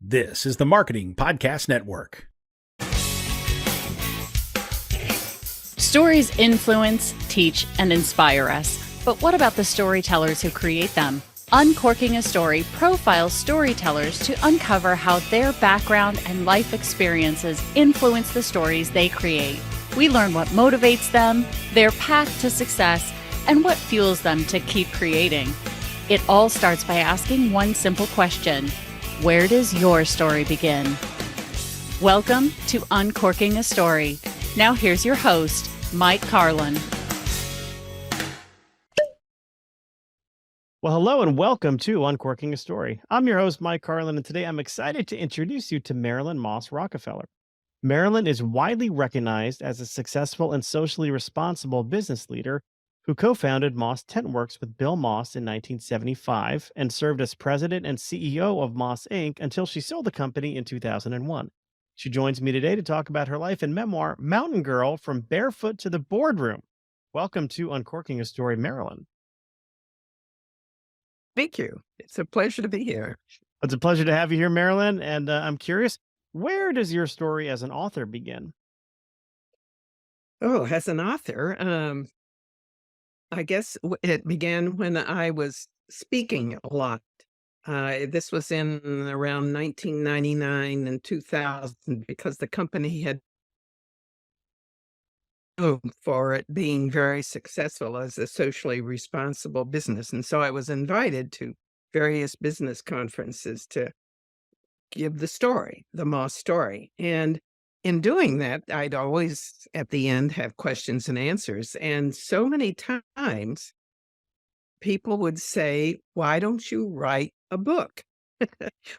This is the Marketing Podcast Network. Stories influence, teach, and inspire us. But what about the storytellers who create them? Uncorking a Story profiles storytellers to uncover how their background and life experiences influence the stories they create. We learn what motivates them, their path to success, and what fuels them to keep creating. It all starts by asking one simple question: where does your story begin? Welcome to Uncorking a Story. Now here's your host, Mike Carlin. Well, hello and welcome to Uncorking a Story. I'm your host, Mike Carlin, and today I'm excited to introduce you to Marilyn Moss Rockefeller. Marilyn is widely recognized as a successful and socially responsible business leader who co-founded Moss Tent Works with Bill Moss in 1975 and served as president and CEO of Moss Inc. until she sold the company in 2001. She joins me today to talk about her life and memoir, Mountain Girl: From Barefoot to the Boardroom. Welcome to Uncorking a Story, Marilyn. Thank you. It's a pleasure to be here. It's a pleasure to have you here, Marilyn. And I'm curious, where does your story as an author begin? Oh, as an author, I guess it began when I was speaking a lot. This was in around 1999 and 2000 because the company had known for it being very successful as a socially responsible business. And so I was invited to various business conferences to give the story, the Moss story. And in doing that, I'd always at the end have questions and answers. And so many times people would say, why don't you write a book?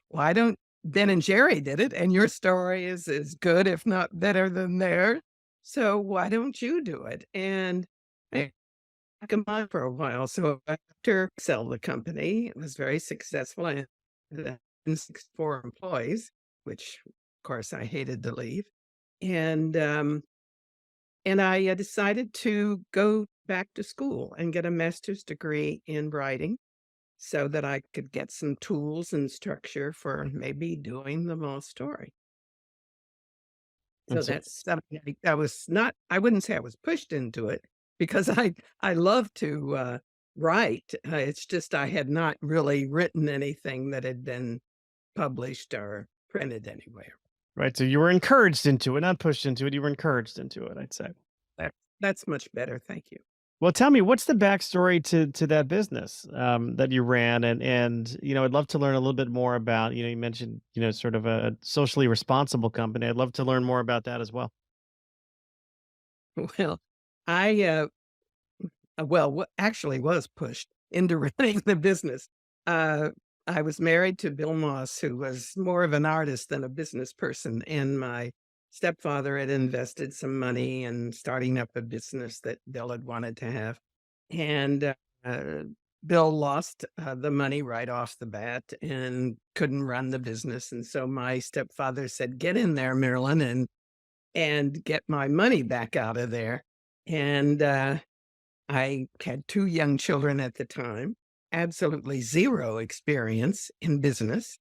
Why don't Ben and Jerry did it? And your story is as good, if not better than theirs. So why don't you do it? And I come on for a while. So after sell the company, it was very successful. I had 4 employees, which of course I hated to leave. And I decided to go back to school and get a master's degree in writing so that I could get some tools and structure for maybe doing the Moss story. So And so, that's something I wouldn't say I was pushed into it because I love to write. It's just I had not really written anything that had been published or printed anywhere. right. So you were encouraged into it, not pushed into it. You were encouraged into it, I'd say. That's much better. Thank you. Well, tell me, what's the backstory to that business that you ran? And I'd love to learn a little bit more about, you mentioned, sort of a socially responsible company. I'd love to learn more about that as well. Well, I actually was pushed into running the business. I was married to Bill Moss, who was more of an artist than a business person, and my stepfather had invested some money in starting up a business that Bill had wanted to have. And Bill lost the money right off the bat and couldn't run the business. And so my stepfather said, get in there, Marilyn, and get my money back out of there. And I had 2 young children at the time, absolutely zero experience in business.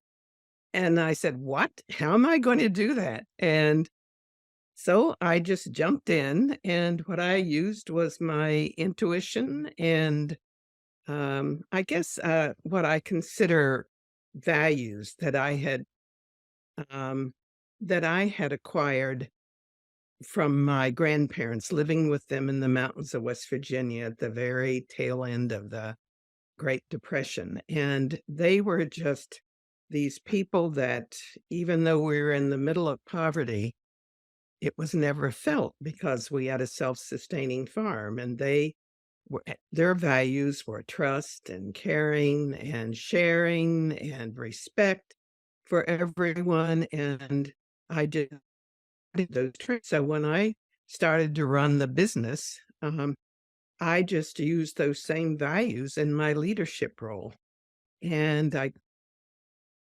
And I said, what? How am I going to do that? And so I just jumped in, and what I used was my intuition and I guess what I consider values um, that I had acquired from my grandparents, living with them in the mountains of West Virginia at the very tail end of the Great Depression. And they were just these people that, even though we were in the middle of poverty, it was never felt because we had a self-sustaining farm. And their values were trust and caring and sharing and respect for everyone. And I did those traits. So when I started to run the business, I just used those same values in my leadership role. And I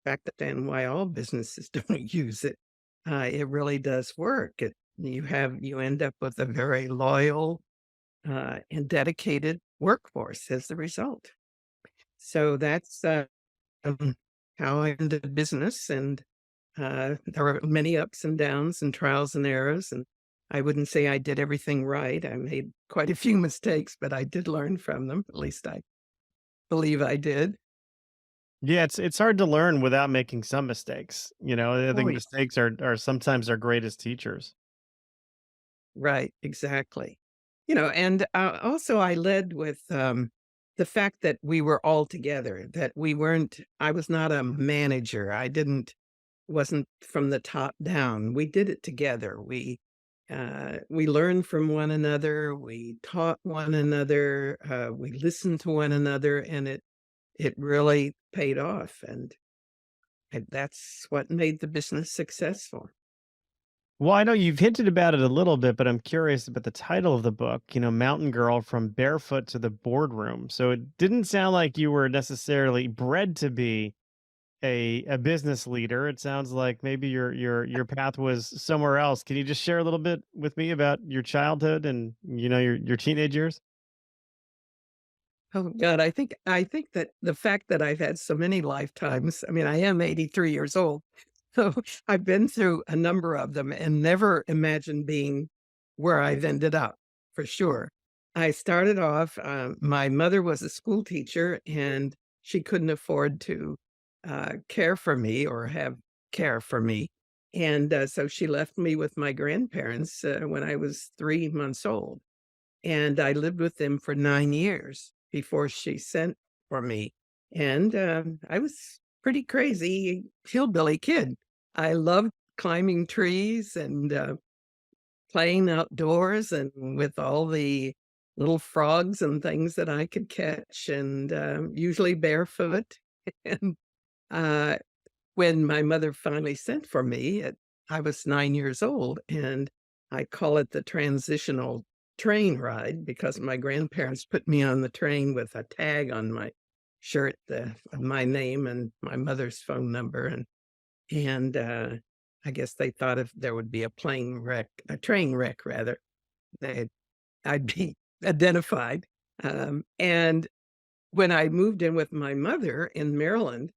understand why all businesses don't use it. It really does work. You end up with a very loyal and dedicated workforce as the result. So that's how I ended business. And There were many ups and downs and trials and errors, and I wouldn't say I did everything right. I made quite a few mistakes, but I did learn from them. At least I believe I did. Yeah, it's hard to learn without making some mistakes. I Oh, think yeah. mistakes are sometimes our greatest teachers. Right, exactly. And also I led with the fact that we were all together, that we weren't, I was not a manager. Wasn't from the top down. We did it together. We learned from one another. We taught one another. We listened to one another, and it really paid off. And that's what made the business successful. Well, I know you've hinted about it a little bit, but I'm curious about the title of the book, Mountain Girl from Barefoot to the Boardroom. So it didn't sound like you were necessarily bred to be a business leader. It sounds like maybe your path was somewhere else. Can you just share a little bit with me about your childhood and your teenage years? Oh god, I think that the fact that I've had so many lifetimes, I mean, I am 83 years old, so I've been through a number of them and never imagined being where I've ended up, for sure. I started off, my mother was a school teacher, and she couldn't afford to, care for me or have care for me, and, so she left me with my grandparents, when I was 3 months old. And I lived with them for 9 years before she sent for me, and, I was pretty crazy hillbilly kid. I loved climbing trees and, playing outdoors and with all the little frogs and things that I could catch, and, usually barefoot. And, uh, when my mother finally sent for me, I was 9 years old, and I call it the transitional train ride because my grandparents put me on the train with a tag on my shirt, of my name and my mother's phone number, and I guess they thought if there would be a train wreck rather, they'd I'd be identified. And when I moved in with my mother in Maryland,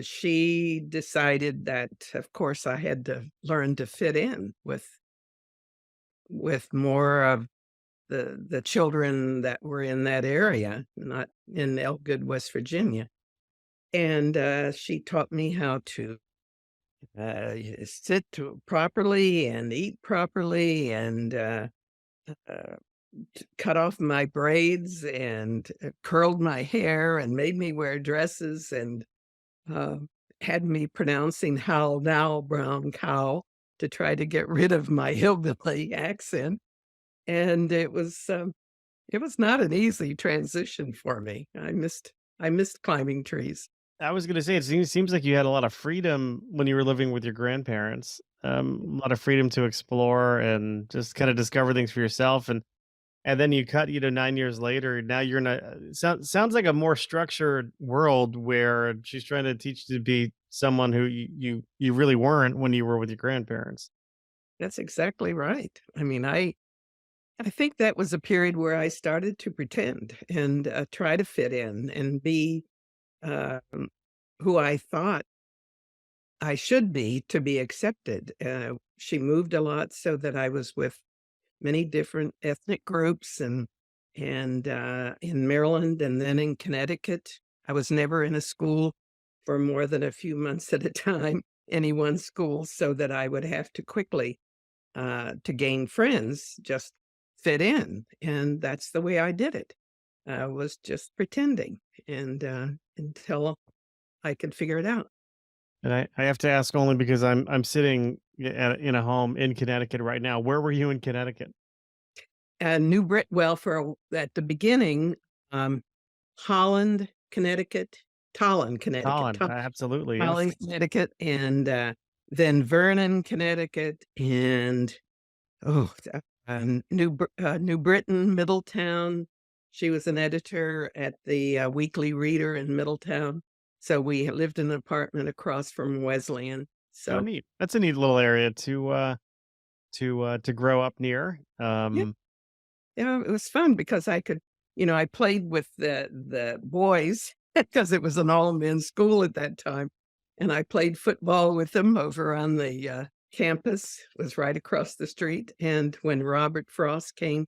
she decided that, of course, I had to learn to fit in with more of the children that were in that area, not in Elgood, West Virginia. And, she taught me how to, properly and eat properly and, uh cut off my braids and curled my hair and made me wear dresses and uh, had me pronouncing "how now, brown cow" to try to get rid of my hillbilly accent. And it was not an easy transition for me. I missed climbing trees. I was gonna say it seems like you had a lot of freedom when you were living with your grandparents. A lot of freedom to explore and just kind of discover things for yourself. And then you cut, 9 years later, now you're in sounds like a more structured world where she's trying to teach you to be someone who you really weren't when you were with your grandparents. That's exactly right. I mean, I think that was a period where I started to pretend and try to fit in and be um, who I thought I should be to be accepted. She moved a lot so that I was with many different ethnic groups and in Maryland and then in Connecticut. I was never in a school for more than a few months at a time, any one school, so that I would have to quickly to gain friends, just fit in. And that's the way I did it. I was just pretending and until I could figure it out. And I have to ask only because I'm sitting in a home in Connecticut right now. Where were you in Connecticut? And well, at the beginning, um, Holland, Connecticut, Tolland, Connecticut, Holland, absolutely, yeah. Holland, Connecticut, and then Vernon, Connecticut, and oh, New Britain, Middletown. She was an editor at the Weekly Reader in Middletown, so we lived in an apartment across from Wesleyan. Oh, So neat. That's a neat little area to grow up near. yeah, yeah, it was fun because I played with the boys because it was an all men's school at that time, and I played football with them over on the campus, was right across the street. And when Robert Frost came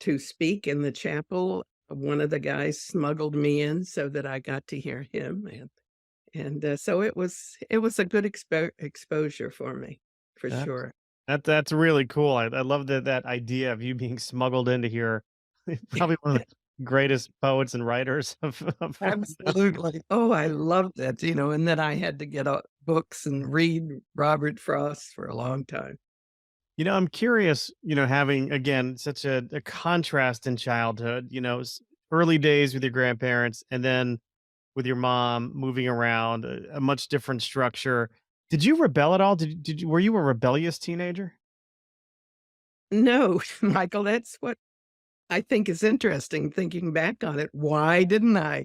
to speak in the chapel, one of the guys smuggled me in so that I got to hear him. And so it was a good exposure for me, for That's sure. that's really cool. I love that idea of you being smuggled into here. Probably one of the greatest poets and writers of Absolutely. Oh, I loved it, and then I had to get books and read Robert Frost for a long time. I'm curious, having again such a contrast in childhood, early days with your grandparents and then with your mom moving around, a much different structure. Did you rebel at all? Did you were you a rebellious teenager? No, Michael, that's what I think is interesting thinking back on it. Why didn't I?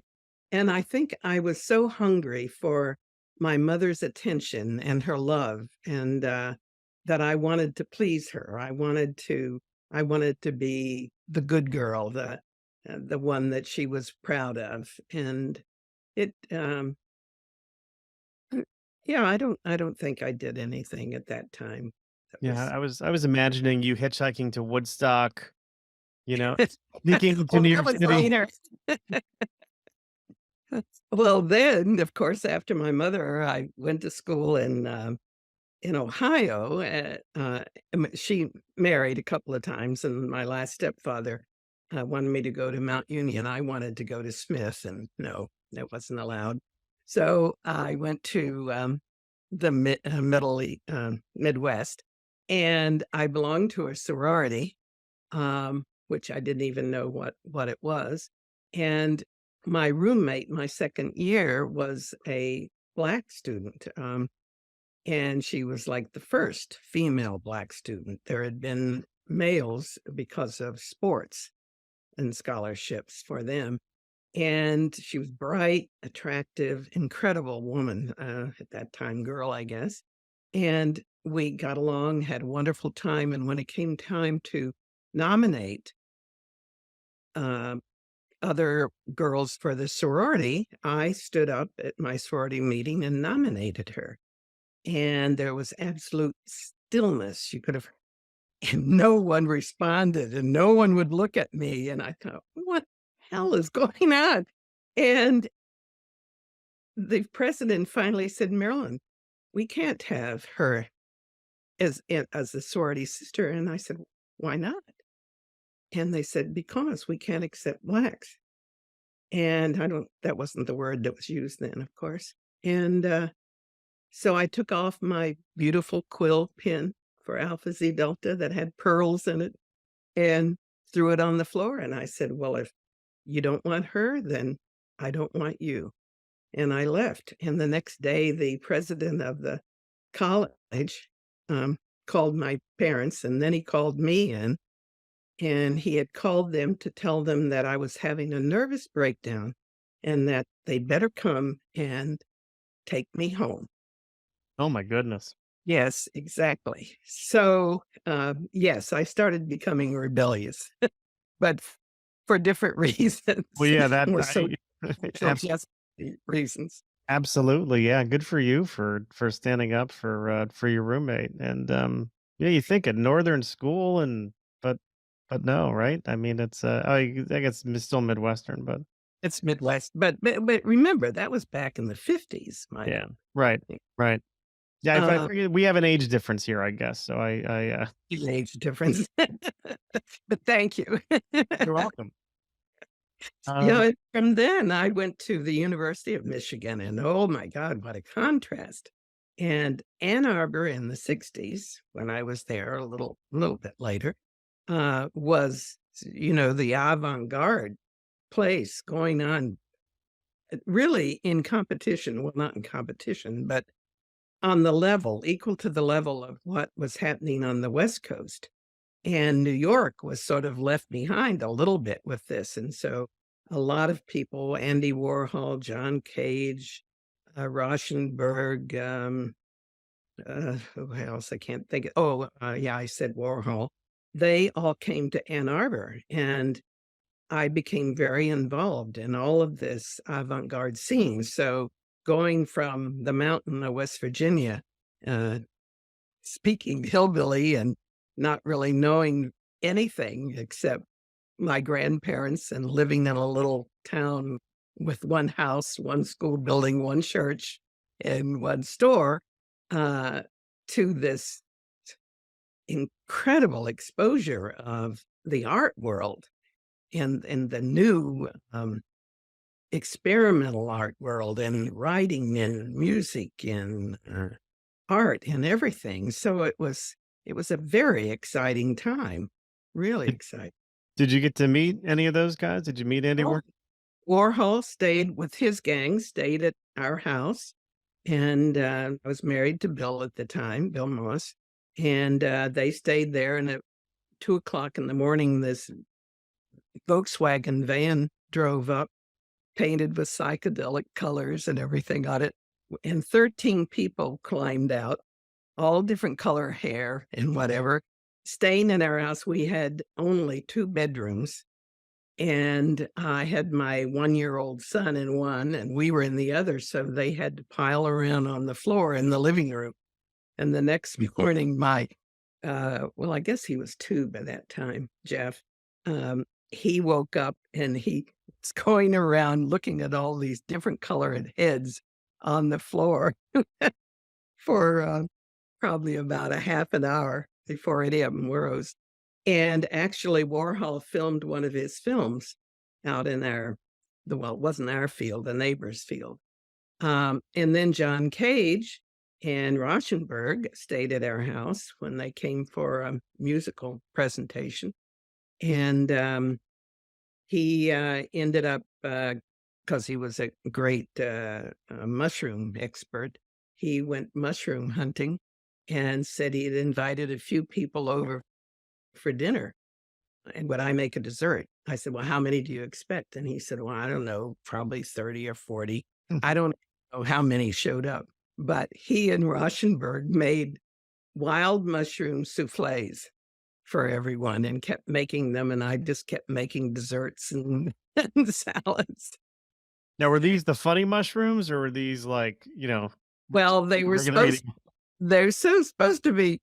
And I think I was so hungry for my mother's attention and her love, and that I wanted to please her. I wanted to be the good girl, the one that she was proud of. And it yeah, I don't think I did anything at that time that Yeah, was I was imagining you hitchhiking to Woodstock, you know, sneaking into well, New that York was City. later. Well, then, of course, after my mother, I went to school in Ohio. She married a couple of times, and my last stepfather wanted me to go to Mount Union. I wanted to go to Smith, and no, that wasn't allowed. So I went to the Midwest, and I belonged to a sorority, which I didn't even know what it was. And my roommate, my second year, was a Black student. And she was like the first female Black student. There had been males because of sports and scholarships for them. And she was bright, attractive, incredible woman, at that time, girl, I guess. And we got along, had a wonderful time. And when it came time to nominate uh, other girls for the sorority, I stood up at my sorority meeting and nominated her. And there was absolute stillness. You could have, and no one responded, and no one would look at me. And I thought, what the hell is going on? And the president finally said, Marilyn, we can't have her as a sorority sister. And I said, why not? And they said, because we can't accept Blacks. And that wasn't the word that was used then, of course. And so I took off my beautiful quill pin for Alpha Z Delta that had pearls in it and threw it on the floor. And I said, well, if you don't want her, then I don't want you. And I left. And the next day, the president of the college called my parents, and then he called me in, and he had called them to tell them that I was having a nervous breakdown and that they'd better come and take me home. Oh my goodness. Yes, exactly. So, yes, I started becoming rebellious, but for different reasons, Well, yeah, that more ab- just reasons. absolutely, yeah. Good for you for standing up for your roommate. And yeah, you think a northern school but no, right? I mean, it's I guess it's still Midwestern, but It's Midwest, but remember, that was back in the 50s, yeah, Michael. right, right. Yeah, I Uh, forget we have an age difference here, I guess. So I age difference. But thank you. you're welcome. And from then I went to the University of Michigan, and oh my God, what a contrast. And Ann Arbor in the 60s, when I was there a little bit later, was, the avant-garde place going on really in competition. Well, not in competition, but on the level, equal to the level of what was happening on the West Coast. And New York was sort of left behind a little bit with this. And so a lot of people, Andy Warhol, John Cage, Rauschenberg, who else? I can't think of. Oh, yeah, I said Warhol. They all came to Ann Arbor, and I became very involved in all of this avant-garde scene. So going from the mountain of West Virginia, speaking hillbilly and not really knowing anything except my grandparents and living in a little town with one house, one school building, one church, and one store, to this incredible exposure of the art world and the new experimental art world and writing and music and art and everything. So it was a very exciting time, really exciting. Did you get to meet any of those guys? Did you meet anyone? Warhol stayed with his gang, stayed at our house, and I was married to Bill at the time, Bill Moss, and they stayed there. And at 2:00 in the morning, this Volkswagen van drove up, painted with psychedelic colors and everything on it, and 13 people climbed out, all different color hair and whatever, staying in our house. We had only 2 bedrooms. And I had my 1-year-old son in one, and we were in the other. So they had to pile around on the floor in the living room. And the next morning, my, well, I guess he was 2 by that time, Jeff, he woke up and he was going around looking at all these different colored heads on the floor for probably about a half an hour before any of them rose. And actually, Warhol filmed one of his films out in well, it wasn't our field, the neighbor's field. And then John Cage and Rauschenberg stayed at our house when they came for a musical presentation. And he ended up, because he was a great mushroom expert, he went mushroom hunting and said he had invited a few people over for dinner, and would I make a dessert? I said, well, how many do you expect? And he said, well, I don't know, probably 30 or 40. I don't know how many showed up, but he and Rauschenberg made wild mushroom soufflés for everyone and kept making them. And I just kept making desserts and, and salads. Now, were these the funny mushrooms, or were these like, Well, they're supposed to be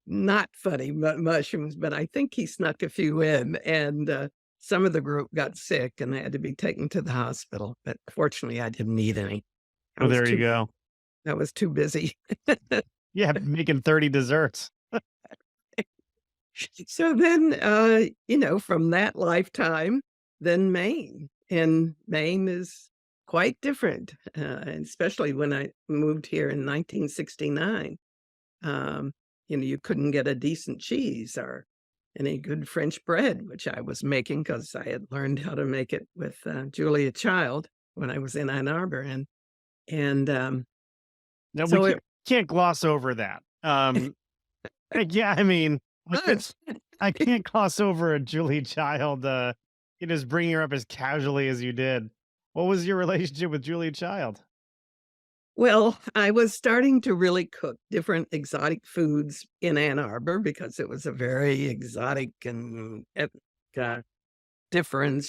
not funny mushrooms, but I think he snuck a few in, and some of the group got sick and they had to be taken to the hospital. But fortunately, I didn't need any. Oh, there you go. I was too busy. Yeah, making 30 desserts. So then, from that lifetime, then Maine. And Maine is quite different, and especially when I moved here in 1969. You couldn't get a decent cheese or any good French bread, which I was making because I had learned how to make it with Julia Child when I was in Ann Arbor. And Now, so we can't gloss over that. Yeah, I mean, I can't gloss over a Julia Child, just bringing her up as casually as you did. What was your relationship with Julia Child? Well, I was starting to really cook different exotic foods in Ann Arbor because it was a very exotic and different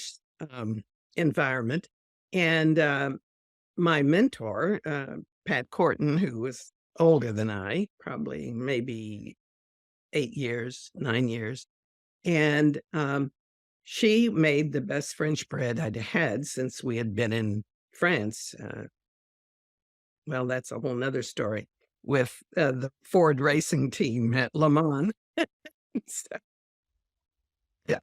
environment. And my mentor, Pat Corton, who was older than I, probably maybe 8 years, 9 years, and she made the best French bread I'd had since we had been in France. Well, that's a whole nother story with the Ford racing team at Le Mans. So, yeah.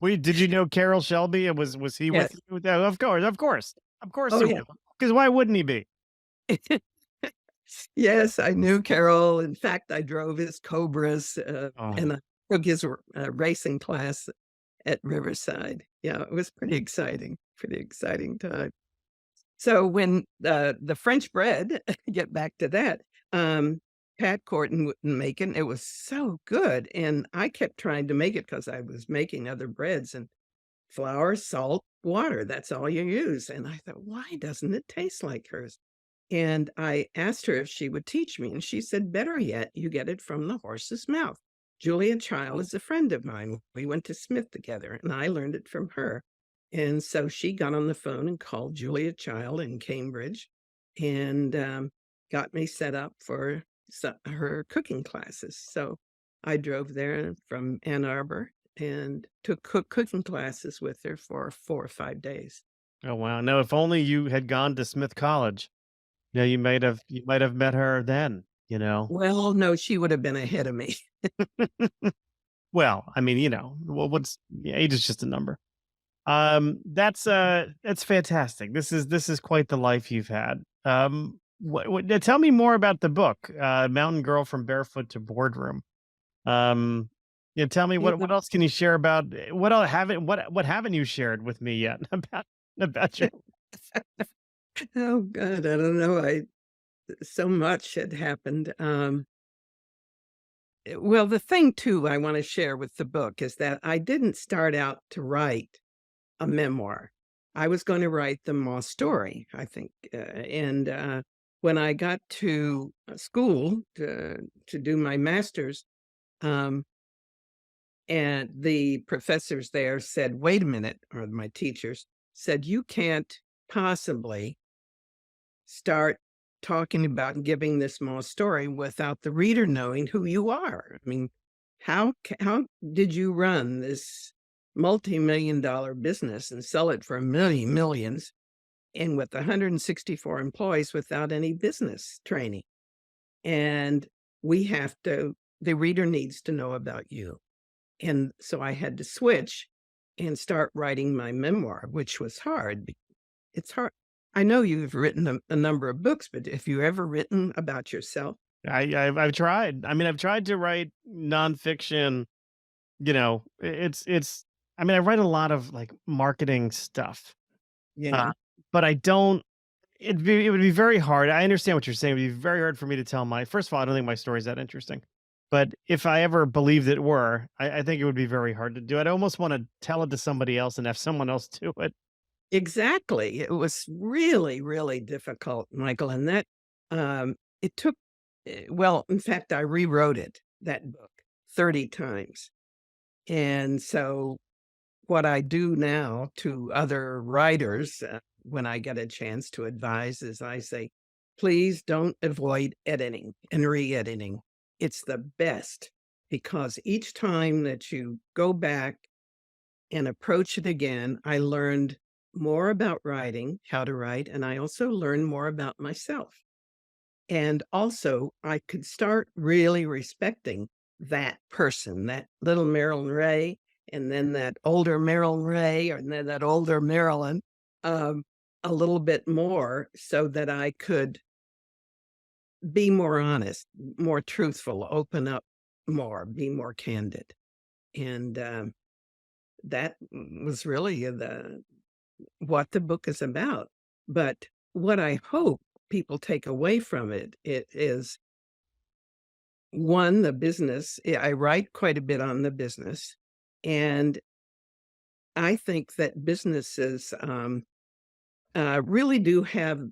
Wait, did you know Carroll Shelby? And was he Yes. with you? Of course. Oh, yeah. Because why wouldn't he be? Yes, I knew Carroll. In fact, I drove his Cobras and I took his racing class at Riverside. Yeah, it was pretty exciting time. So when the French bread, get back to that, Pat Corton wouldn't make it. It was so good. And I kept trying to make it because I was making other breads, and flour, salt, water, that's all you use. And I thought, why doesn't it taste like hers? And I asked her if she would teach me. And she said, better yet, you get it from the horse's mouth. Julia Child is a friend of mine. We went to Smith together, and I learned it from her. And so she got on the phone and called Julia Child in Cambridge and got me set up for her cooking classes. So I drove there from Ann Arbor and took cooking classes with her for 4 or 5 days. Oh wow. No, if only you had gone to Smith College. You might have met her then, you know. Well, no, she would have been ahead of me. Well, I mean, what's yeah, age is just a number. That's fantastic. This is quite the life you've had. Tell me more about the book, Mountain Girl from Barefoot to Boardroom. Yeah, tell me Yeah. what else can you share about what else haven't what haven't you shared with me yet about your Oh God, I don't know. So much had happened. Well, the thing too I want to share with the book is that I didn't start out to write a memoir. I was going to write the Moss story, I think. And when I got to school to do my master's, um, and the professors there said, wait a minute, or my teachers said, you can't possibly start talking about and giving this Moss story without the reader knowing who you are. I mean, how did you run this multi-million-dollar business and sell it for millions and with 164 employees without any business training? And the reader needs to know about you. And so I had to switch and start writing my memoir, which was hard. It's hard. I know you've written a number of books, but have you ever written about yourself? I've tried. I mean, I've tried to write nonfiction. It's. I mean, I write a lot of like marketing stuff, Yeah. but I don't. It would be very hard. I understand what you're saying. It would be very hard for me to tell my. First of all, I don't think my story's that interesting. But if I ever believed it were, I think it would be very hard to do. I'd almost want to tell it to somebody else and have someone else do it. Exactly. It was really, really difficult, Michael. And that it took, well, in fact, I rewrote that book 30 times. And so what I do now to other writers when I get a chance to advise is I say, please don't avoid editing and re-editing. It's the best because each time that you go back and approach it again, I learned more about writing, how to write, and I also learned more about myself. And also, I could start really respecting that person, that little Marilyn Ray, and then that older Marilyn Ray, and then that older Marilyn, a little bit more so that I could be more honest, more truthful, open up more, be more candid. And that was really what the book is about. But what I hope people take away from it is one, the business. I write quite a bit on the business, and I think that businesses really do have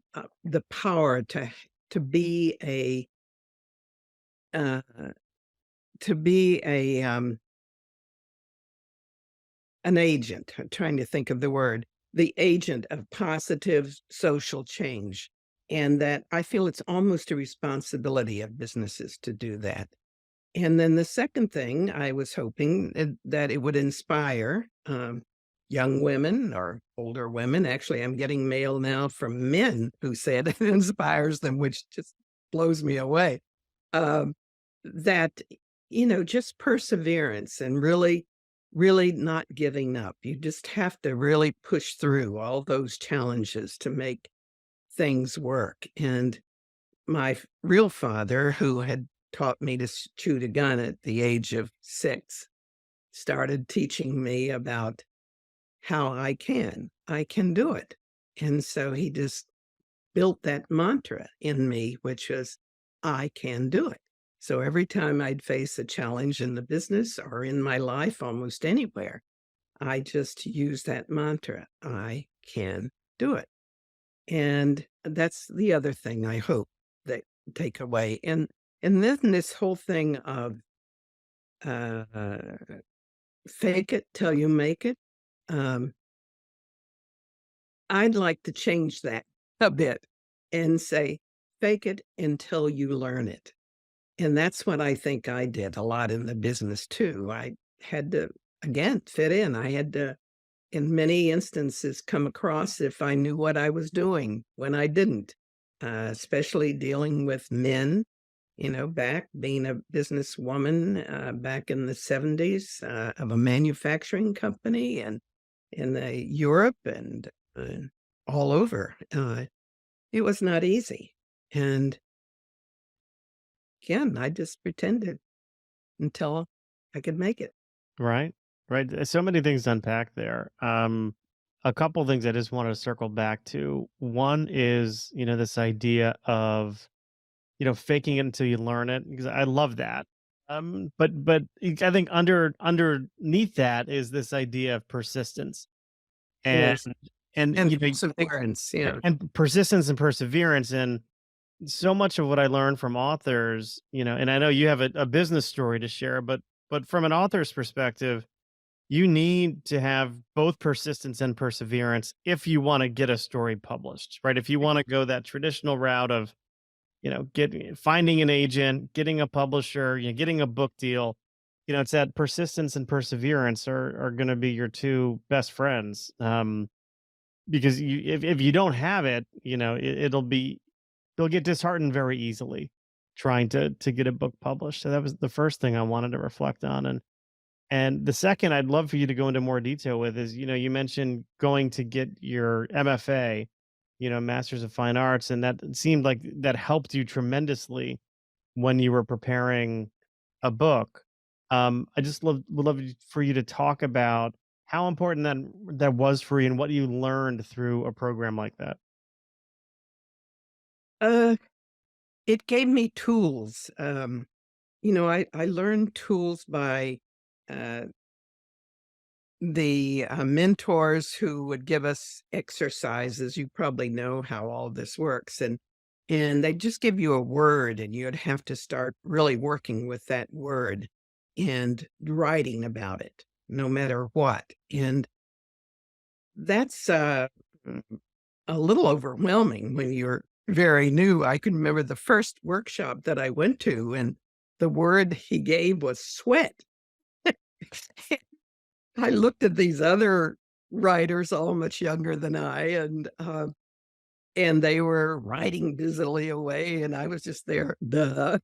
the power to be a to be a an agent. I'm trying to think of the word, the agent of positive social change. And that I feel it's almost a responsibility of businesses to do that. And then the second thing I was hoping that it would inspire young women or older women. Actually, I'm getting mail now from men who said it inspires them, which just blows me away. That, just perseverance and really, really not giving up. You just have to really push through all those challenges to make things work. And my real father, who had taught me to shoot a gun at the age of 6, started teaching me about how I can do it. And so he just built that mantra in me, which was, I can do it. So every time I'd face a challenge in the business or in my life, almost anywhere, I just use that mantra, I can do it. And that's the other thing I hope they take away. And then this whole thing of fake it till you make it. I'd like to change that a bit and say, fake it until you learn it. And that's what I think I did a lot in the business too. I had to, again, fit in. I had to, in many instances, come across if I knew what I was doing when I didn't, especially dealing with men, back being a businesswoman back in the 70s of a manufacturing company and in Europe and all over. It was not easy. And again, I just pretended until I could make it. Right. Right. There's so many things to unpack there. A couple things I just want to circle back to. One is, this idea of, faking it until you learn it, because I love that. But I think underneath that is this idea of persistence and Yes. and And you know perseverance, yeah. and persistence and perseverance. And so much of what I learned from authors, and I know you have a business story to share, but from an author's perspective, you need to have both persistence and perseverance if you want to get a story published, right? If you want to go that traditional route of, finding an agent, getting a publisher, getting a book deal, it's that persistence and perseverance are going to be your two best friends. Because if you don't have it, you'll get disheartened very easily trying to get a book published. So that was the first thing I wanted to reflect on. And the second I'd love for you to go into more detail with is, you mentioned going to get your MFA, Masters of Fine Arts, and that seemed like that helped you tremendously when you were preparing a book. I just would love for you to talk about how important that was for you and what you learned through a program like that. Uh, it gave me tools. I learned tools by uh, the mentors who would give us exercises. You probably know how all this works. And they just give you a word, and you'd have to start really working with that word and writing about it, no matter what. And that's a little overwhelming when you're very new. I can remember the first workshop that I went to, and the word he gave was sweat. I looked at these other writers, all much younger than I, and they were writing busily away, and I was just there, duh.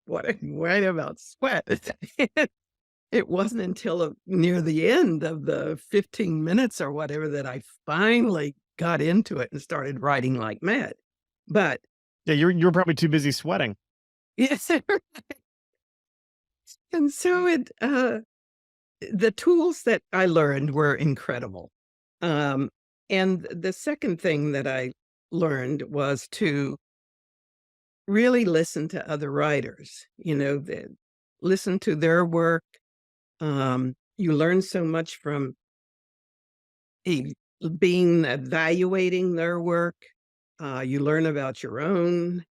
What do you write about sweat? It wasn't until near the end of the 15 minutes or whatever that I finally got into it and started writing like mad. But Yeah, you're probably too busy sweating. yes, and so the tools that I learned were incredible. Um, and the second thing that I learned was to really listen to other writers, listen to their work. You learn so much from e being evaluating their work. You learn about your own.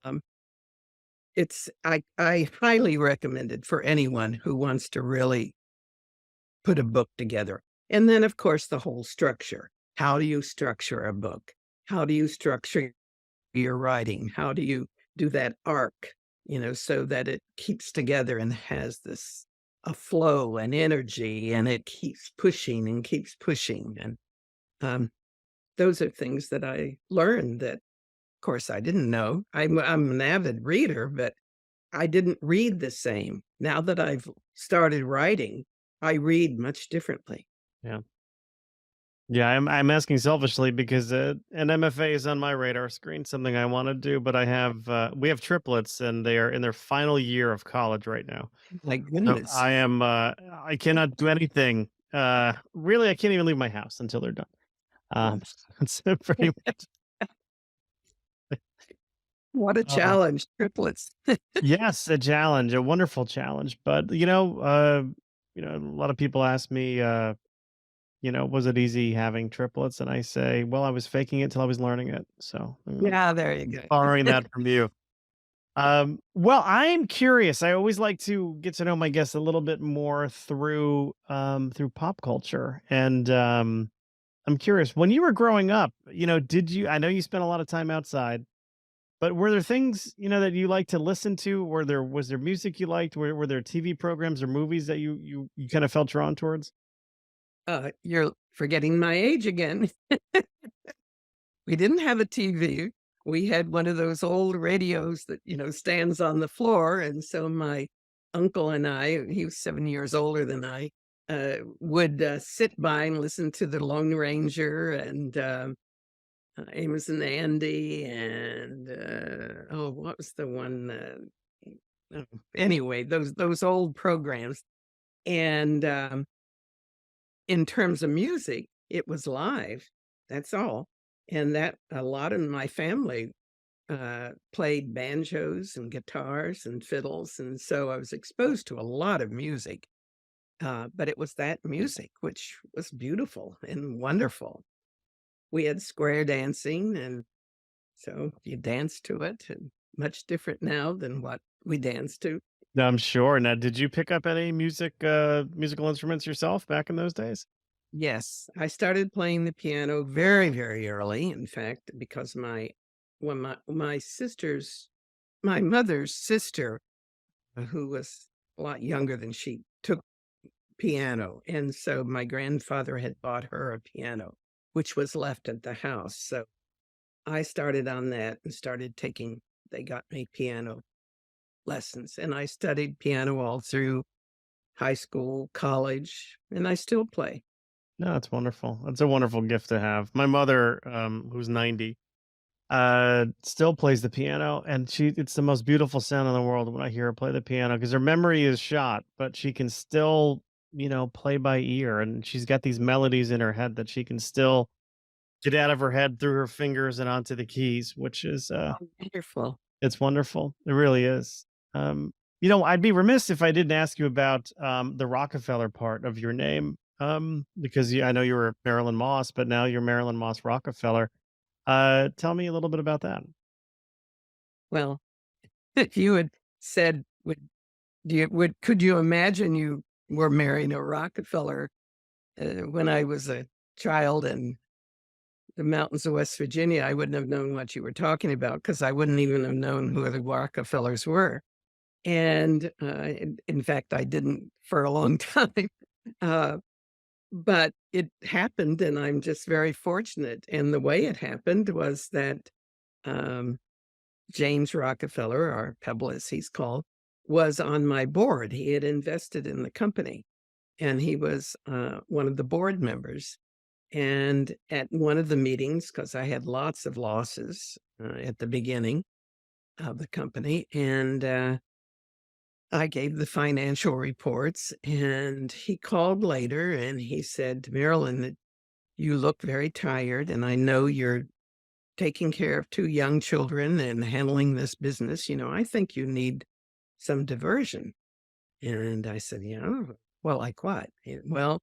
Um, I highly recommend it for anyone who wants to really put a book together. And then, of course, the whole structure. How do you structure a book? How do you structure your writing? How do you do that arc, so that it keeps together and has this a flow and energy, and it keeps pushing and keeps pushing. And those are things that I learned that, of course, I didn't know. I'm an avid reader, but I didn't read the same. Now that I've started writing, I read much differently. Yeah. Yeah, I'm asking selfishly because an MFA is on my radar screen, something I want to do, but we have triplets and they are in their final year of college right now. My So goodness. I cannot do anything. Really, I can't even leave my house until they're done. That's pretty much. What a uh, challenge, triplets. yes, a challenge, a wonderful challenge. But a lot of people ask me, was it easy having triplets? And I say, well, I was faking it till I was learning it. So Yeah, there you go. borrowing that from you. Well, I'm curious. I always like to get to know my guests a little bit more through pop culture. And I'm curious, when you were growing up, did you, I know you spent a lot of time outside, but were there things, that you like to listen to? Was there music you liked? Were there TV programs or movies that you kind of felt drawn towards? You're forgetting my age again. We didn't have a TV. We had one of those old radios that, stands on the floor. And so my uncle and I, he was 7 years older than I, would sit by and listen to the Lone Ranger and Amos and Andy and, what was the one? Anyway, those old programs. And in terms of music, it was live. That's all. And that a lot of my family played banjos and guitars and fiddles. And so I was exposed to a lot of music. But it was that music, which was beautiful and wonderful. We had square dancing, and so you dance to it, and much different now than what we danced to. I'm sure. Now, did you pick up any musical instruments yourself back in those days? Yes, I started playing the piano very, very early. In fact, because my mother's sister, who was a lot younger than she, took piano, and so my grandfather had bought her a piano, which was left at the house. So I started on that and they got me piano lessons, and I studied piano all through high school, college, and I still play. No, that's wonderful. That's a wonderful gift to have. My mother, who's 90, still plays the piano, and it's the most beautiful sound in the world when I hear her play the piano, because her memory is shot, but she can still, play by ear, and she's got these melodies in her head that she can still get out of her head through her fingers and onto the keys, which is Wonderful. it's wonderful. It really is. I'd be remiss if I didn't ask you about the Rockefeller part of your name, because I know you were Marilyn Moss, but now you're Marilyn Moss Rockefeller. Tell me a little bit about that. Well, if you had said, could you imagine you were marrying a Rockefeller when I was a child in the mountains of West Virginia? I wouldn't have known what you were talking about, because I wouldn't even have known who the Rockefellers were. And in fact, I didn't for a long time. But it happened, and I'm just very fortunate. And the way it happened was that James Rockefeller, or Pebble as he's called, was on my board. He had invested in the company, and he was one of the board members. And at one of the meetings, because I had lots of losses at the beginning of the company, and I gave the financial reports, and he called later and he said, "Marilyn, that you look very tired, and I know you're taking care of 2 young children and handling this business. I think you need some diversion." And I said, "Yeah, well, like what?" Well,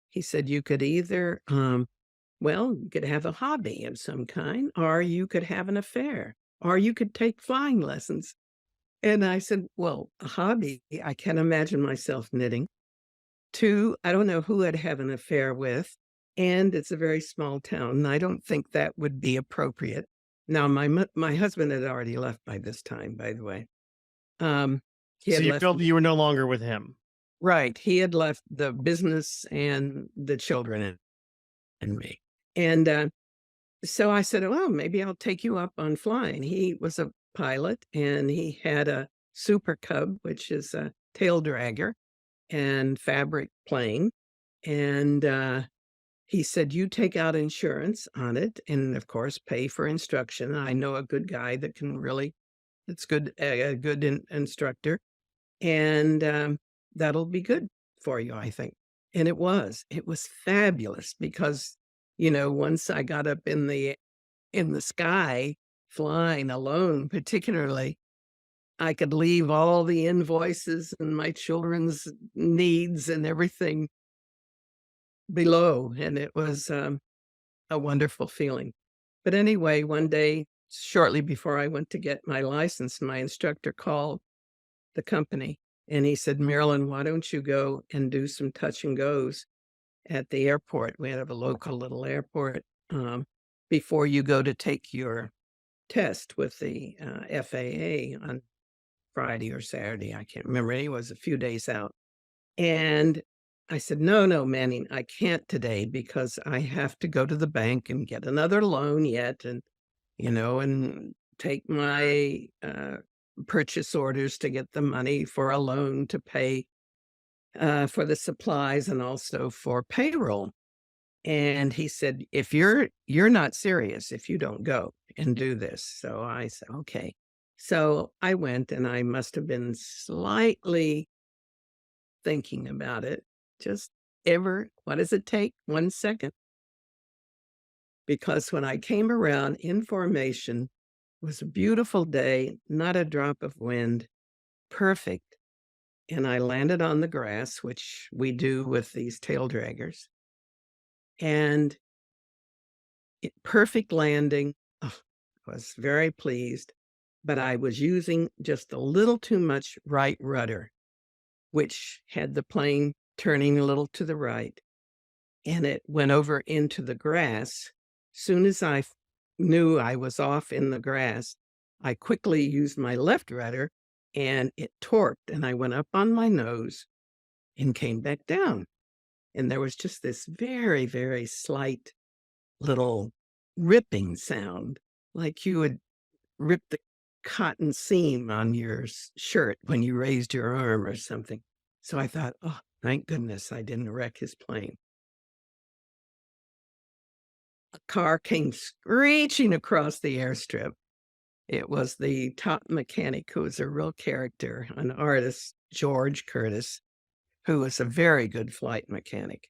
he said, "You could either, you could have a hobby of some kind, or you could have an affair, or you could take flying lessons." And I said, "Well, a hobby, I can't imagine myself knitting. 2, I don't know who I'd have an affair with, and it's a very small town, and I don't think that would be appropriate." Now, my husband had already left by this time, by the way. He So had you left. felt you were no longer with him. Right, he had left the business and the children and me. And so I said, "Well, maybe I'll take you up on flying." He was a pilot, and he had a Super Cub, which is a tail dragger and fabric plane. And he said, "You take out insurance on it, and of course pay for instruction. I know a good guy that can it's good, a good instructor, and that'll be good for you, I think." And it was fabulous, because, once I got up in the sky flying alone, particularly, I could leave all the invoices and my children's needs and everything below. And it was a wonderful feeling. But anyway, one day, shortly before I went to get my license, my instructor called the company, and he said, "Marilyn, why don't you go and do some touch and goes at the airport. We have a local little airport before you go to take your test with the FAA on Friday or Saturday. I can't remember. It was a few days out. And I said, no, Manning, I can't today because I have to go to the bank and get another loan yet. And, and take my purchase orders to get the money for a loan to pay for the supplies and also for payroll. And he said, if you're not serious, if you don't go and do this. So I said, okay. So I went, and I must have been slightly thinking about it. What does it take? 1 second. Because when I came around in formation, it was a beautiful day, not a drop of wind, perfect. And I landed on the grass, which we do with these tail draggers. And perfect landing. Oh, I was very pleased, but I was using just a little too much right rudder, which had the plane turning a little to the right, and it went over into the grass. Soon as I knew I was off in the grass, I quickly used my left rudder, and it torqued, and I went up on my nose and came back down. And there was just this very, very slight little ripping sound, like you would rip the cotton seam on your shirt when you raised your arm or something. So I thought, oh, thank goodness I didn't wreck his plane. A car came screeching across the airstrip. It was the top mechanic, who was a real character, an artist, George Curtis, who was a very good flight mechanic.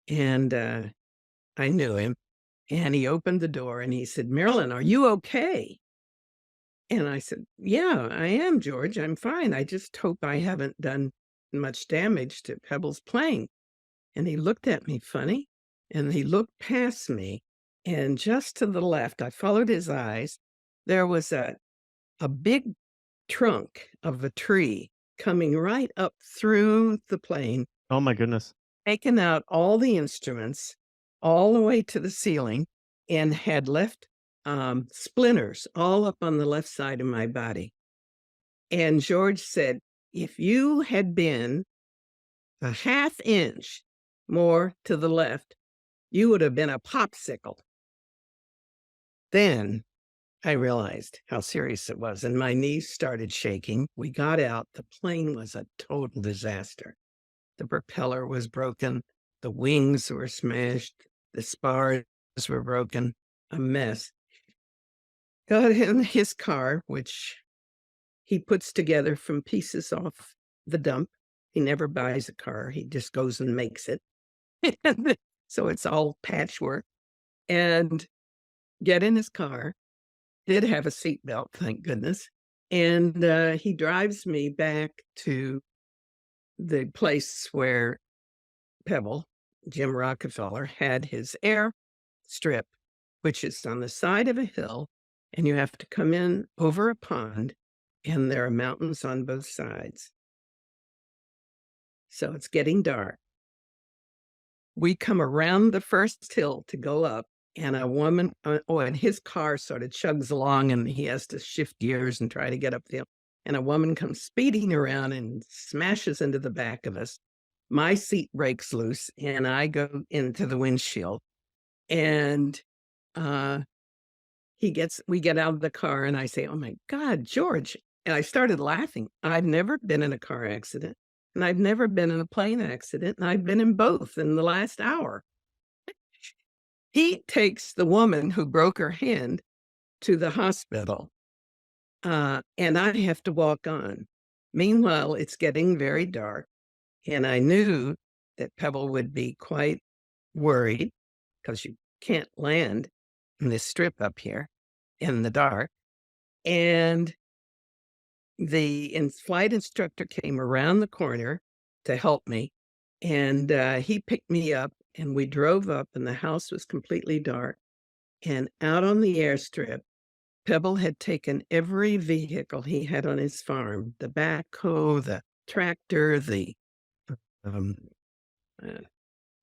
And I knew him. And he opened the door and he said, Marilyn, are you okay? And I said, yeah, I am, George. I'm fine. I just hope I haven't done much damage to Pebble's plane. And he looked at me funny, and he looked past me. And just to the left, I followed his eyes. There was a big trunk of a tree coming right up through the plane. Oh, my goodness. Taken out all the instruments all the way to the ceiling, and had left splinters all up on the left side of my body. And George said, if you had been a half inch more to the left, you would have been a popsicle. Then I realized how serious it was, and my knees started shaking. We got out. The plane was a total disaster. The propeller was broken. The wings were smashed. The spars were broken. A mess. Got in his car, which he puts together from pieces off the dump. He never buys a car. He just goes and makes it. So it's all patchwork. And get in his car. Did have a seatbelt, thank goodness. And he drives me back to the place where Pebble, Jim Rockefeller, had his air strip, which is on the side of a hill, and you have to come in over a pond, and there are mountains on both sides. So it's getting dark. We come around the first hill to go up, and a woman, and his car sort of chugs along, and he has to shift gears and try to get up the hill. And a woman comes speeding around and smashes into the back of us. My seat breaks loose, and I go into the windshield. And we get out of the car, and I say, oh my God, George. And I started laughing. I've never been in a car accident, and I've never been in a plane accident, and I've been in both in the last hour. He takes the woman who broke her hand to the hospital, and I have to walk on. Meanwhile, it's getting very dark, and I knew that Pebble would be quite worried because you can't land in this strip up here in the dark. And the flight instructor came around the corner to help me, and he picked me up, and we drove up, and the house was completely dark. And out on the airstrip, Pebble had taken every vehicle he had on his farm, the backhoe, the tractor, the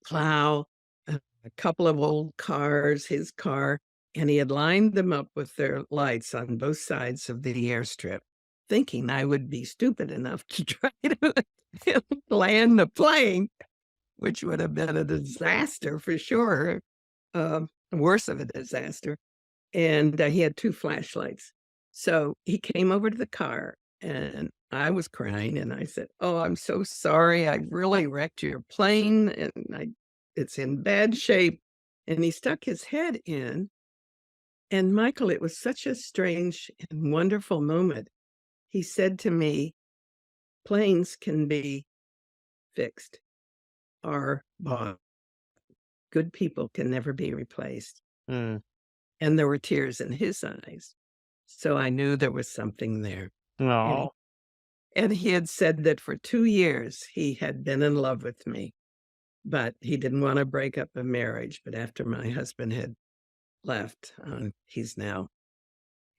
plow, a couple of old cars, his car, and he had lined them up with their lights on both sides of the airstrip, thinking I would be stupid enough to try to land the plane, which would have been a disaster for sure, worse of a disaster. And he had 2 flashlights. So he came over to the car, and I was crying, and I said, "Oh, I'm so sorry. I really wrecked your plane, and it's in bad shape." And he stuck his head in. And Michael, it was such a strange and wonderful moment. He said to me, "Planes can be fixed or bought. Good people can never be replaced." Mm. And there were tears in his eyes. So I knew there was something there. And Oh, he had said that for 2 years he had been in love with me, but he didn't want to break up a marriage. But after my husband had left, he's now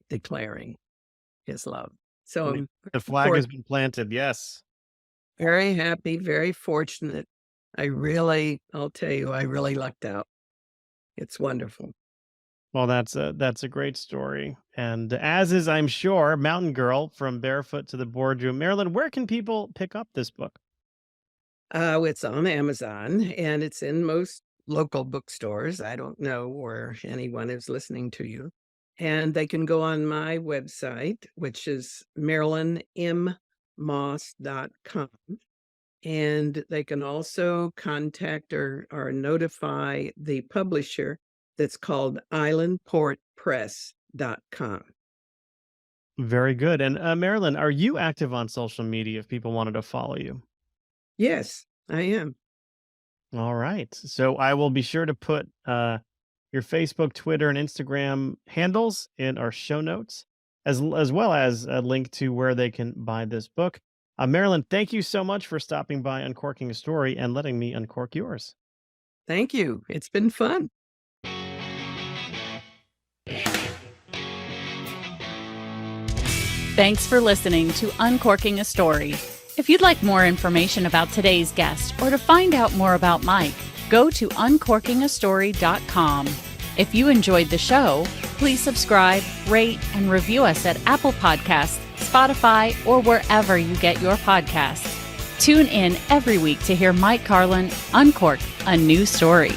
declaring his love. So I'm the flag has for- been planted. Yes. very happy, very fortunate. I'll tell you, I really lucked out. It's wonderful. Well, that's a great story. And as is, I'm sure, Mountain Girl from Barefoot to the Boardroom. Marilyn, where can people pick up this book? It's on Amazon, and it's in most local bookstores. I don't know where anyone is listening to you. And they can go on my website, which is MarilynMMoss.com. And they can also contact or notify the publisher that's called islandportpress.com. Very good. And Marilyn, are you active on social media if people wanted to follow you? Yes, I am. All right. So I will be sure to put your Facebook, Twitter, and Instagram handles in our show notes, as well as a link to where they can buy this book. Marilyn, thank you so much for stopping by Uncorking a Story and letting me uncork yours. Thank you. It's been fun. Thanks for listening to Uncorking a Story. If you'd like more information about today's guest or to find out more about Mike, go to uncorkingastory.com. If you enjoyed the show, please subscribe, rate, and review us at Apple Podcasts, Spotify, or wherever you get your podcasts. Tune in every week to hear Mike Carlin uncork a new story.